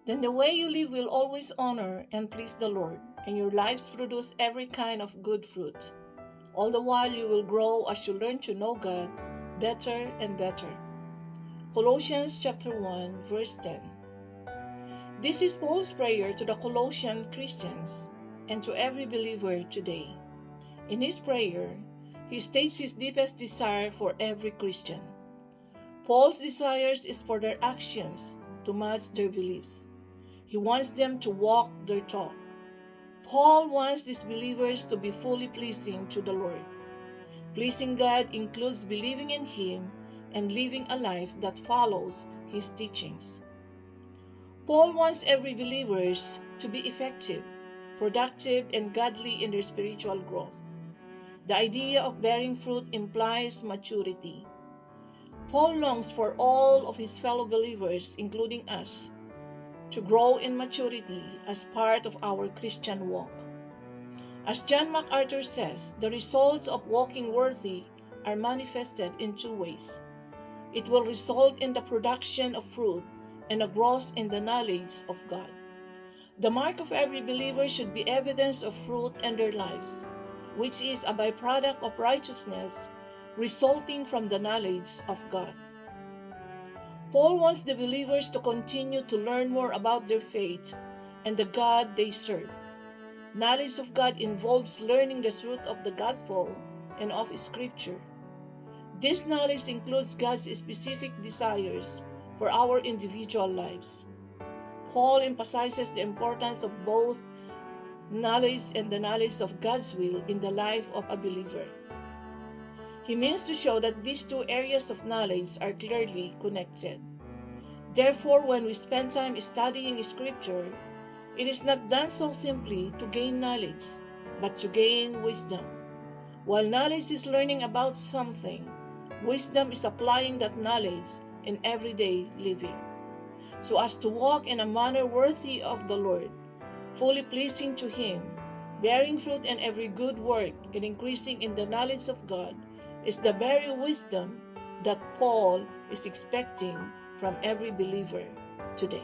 Then the way you live will always honor and please the Lord, and your lives produce every kind of good fruit. All the while you will grow as you learn to know God better and better. Colossians chapter 1 verse 10. This is Paul's prayer to the Colossian Christians and to every believer today. In his prayer, he states his deepest desire for every Christian. Paul's desires is for their actions to match their beliefs. He wants them to walk their talk. Paul wants these believers to be fully pleasing to the Lord. Pleasing God includes believing in Him and living a life that follows His teachings. Paul wants every believer to be effective, productive, and godly in their spiritual growth. The idea of bearing fruit implies maturity. Paul longs for all of his fellow believers, including us, to grow in maturity as part of our Christian walk. As John MacArthur says, the results of walking worthy are manifested in two ways. It will result in the production of fruit and a growth in the knowledge of God. The mark of every believer should be evidence of fruit in their lives, which is a byproduct of righteousness resulting from the knowledge of God. Paul wants the believers to continue to learn more about their faith and the God they serve. Knowledge of God involves learning the truth of the gospel and of Scripture. This knowledge includes God's specific desires for our individual lives. Paul emphasizes the importance of both knowledge and the knowledge of God's will in the life of a believer. He means to show that these two areas of knowledge are clearly connected. Therefore, when we spend time studying Scripture, it is not done so simply to gain knowledge, but to gain wisdom. While knowledge is learning about something, wisdom is applying that knowledge in everyday living, so as to walk in a manner worthy of the Lord, fully pleasing to Him, bearing fruit in every good work, and increasing in the knowledge of God is the very wisdom that Paul is expecting from every believer today.